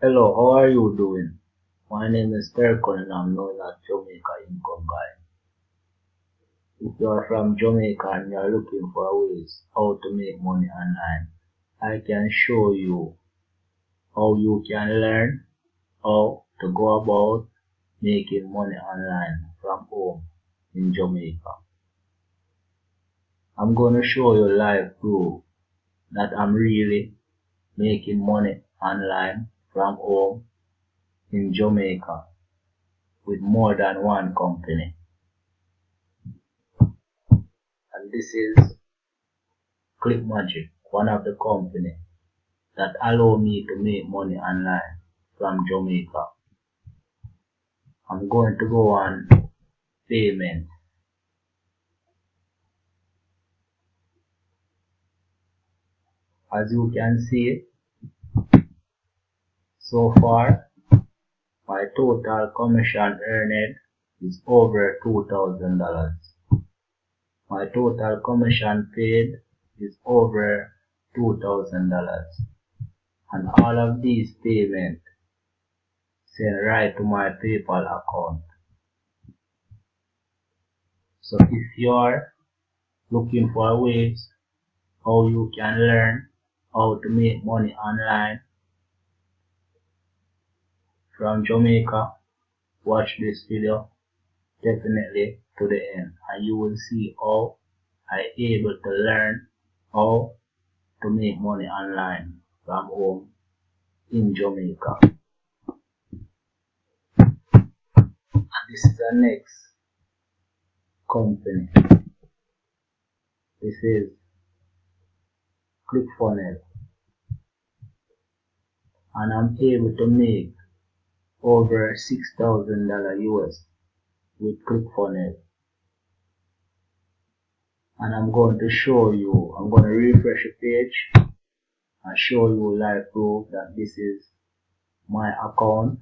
Hello, how are you doing? My name is Terkon and I'm known as Jamaica Income Guy. If you are from Jamaica and you are looking for ways how to make money online, I can show you how you can learn how to go about making money online from home in Jamaica. I'm going to show you live proof that I'm really making money online from home in Jamaica with more than one company. And this is Click Magic, one of the company that allow me to make money online from Jamaica. I'm going to go on payment. As you can see, so far my total commission earned is over $2,000. My total commission paid is over $2,000. And all of these payments sent right to my PayPal account. So if you're looking for ways how you can learn how to make money online from Jamaica, watch this video definitely to the end and you will see how I able to learn how to make money online from home in Jamaica. And this is the next company. This is ClickFunnels, and I'm able to make over $6,000 US with ClickFunnels. And I'm going to show you, I'm going to refresh the page and show you live proof that this is my account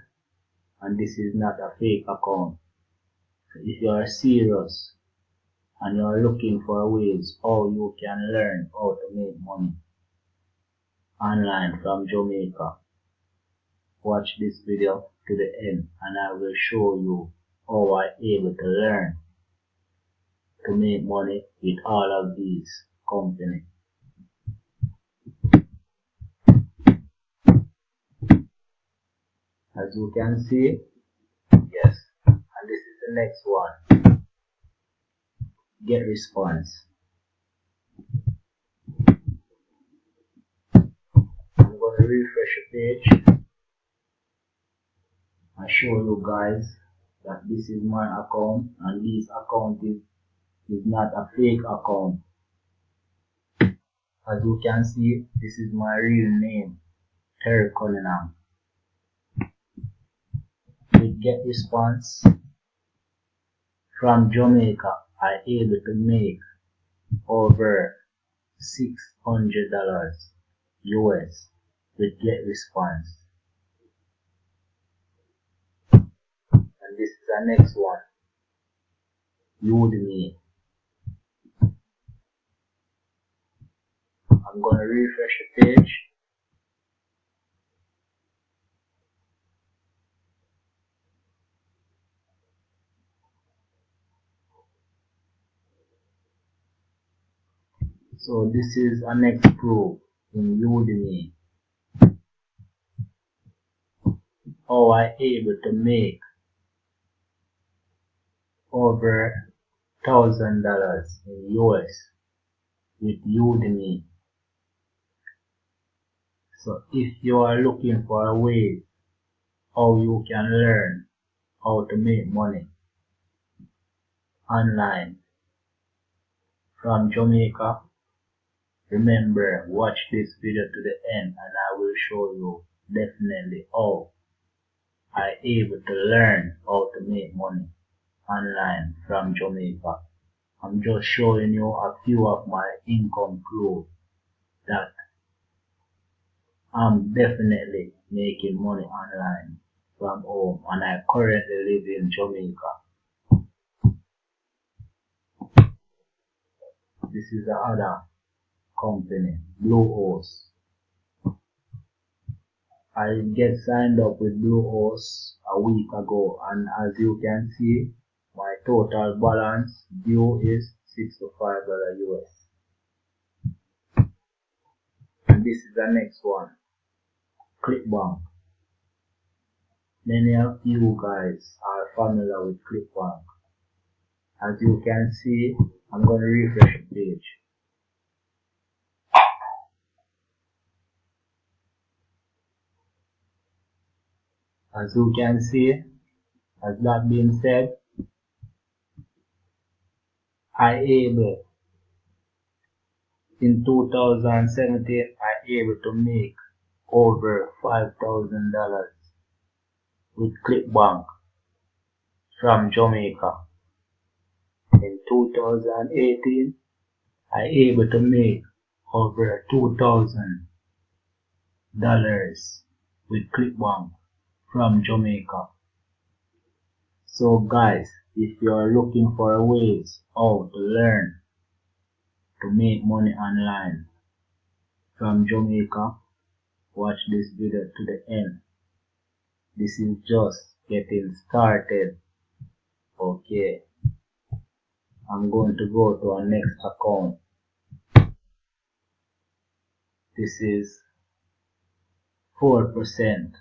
and this is not a fake account. So if you are serious and you are looking for ways how you can learn how to make money online from Jamaica, watch this video to the end and I will show you how I able to learn to make money with all of these companies. As you can see, yes, and this is the next one, get response. I'm going to refresh the page and show you guys that this is my account and this account is not a fake account. As you can see, this is my real name, Terry Cunningham. With get response from Jamaica, I able to make over $600 US with get response. And this is the next one, Udemy. I'm gonna refresh the page. So this is a next proof in Udemy. How I able to make over $1,000 in US with Udemy. So if you are looking for a way how you can learn how to make money online from Jamaica, remember, watch this video to the end and I will show you definitely how I able to learn how to make money online from Jamaica. I'm just showing you a few of my income proof that I'm definitely making money online from home and I currently live in Jamaica. This is the other company, Blue Horse. I get signed up with Bluehost a week ago, and as you can see, my total balance due is $65 US. And this is the next one, ClickBank. Many of you guys are familiar with ClickBank. As you can see, I'm going to refresh the page. As you can see, as that being said, in 2017, I able to make over $5,000 with ClickBank from Jamaica. In 2018, I able to make over $2,000 with ClickBank from Jamaica. So guys, if you are looking for ways how to learn to make money online from Jamaica, watch this video to the end. This is just getting started. Okay, I'm going to go to our next account. This is 4%.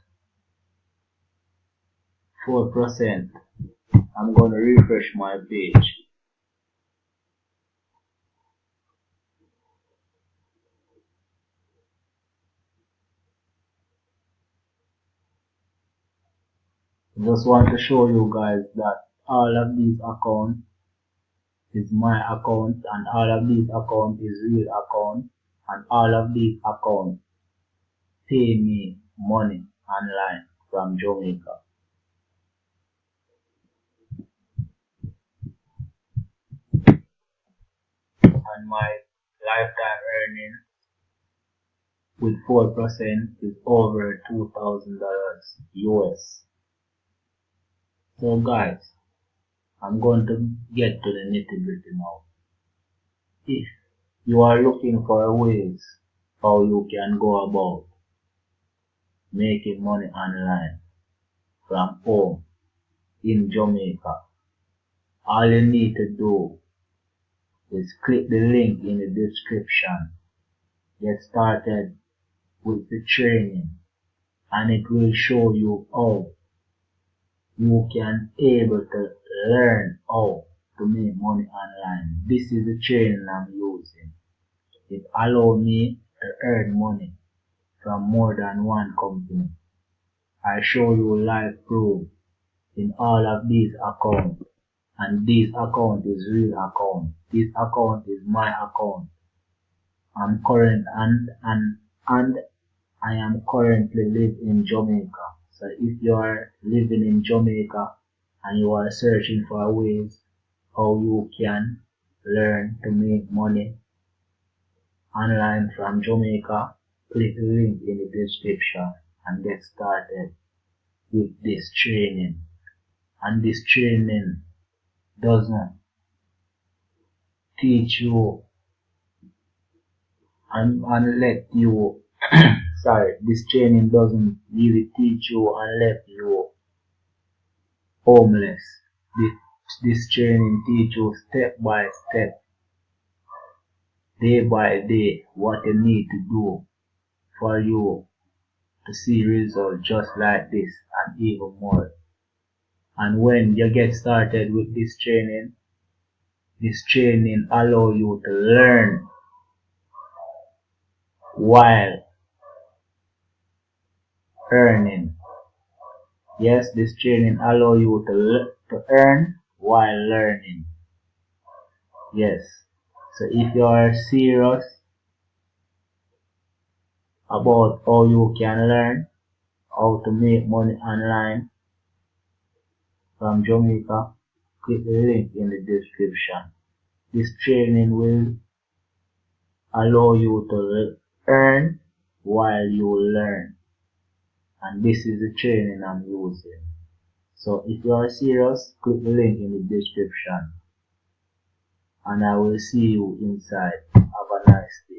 4%. I'm going to refresh my page. Just want to show you guys that all of these accounts is my account, and all of these accounts is real account, and all of these accounts pay me money online from Jamaica. And my lifetime earning with 4% is over $2,000 US. So guys, I'm going to get to the nitty-gritty now. If you are looking for ways how you can go about making money online from home in Jamaica, all you need to do is click the link in the description. Get started with the training, and it will show you how you can able to learn how to make money online. This is the training I'm using. It allows me to earn money from more than one company. I show you live proof in all of these accounts, and this account is real account. This account is my account. I'm current and I am currently live in Jamaica. So if you are living in Jamaica and you are searching for ways how you can learn to make money online from Jamaica, click the link in the description and get started with this training. And this training doesn't teach you and let you this training doesn't really teach you and let you homeless. This training teach you step by step, day by day, what you need to do for you to see results just like this and even more. And when you get started with this training allow you to learn while earning. Yes, this training allow you to earn while learning. Yes, so if you are serious about how you can learn how to make money online from Jamaica, click the link in the description. This training will allow you to earn while you learn, and this is the training I'm using. So if you are serious, click the link in the description, and I will see you inside. Have a nice day.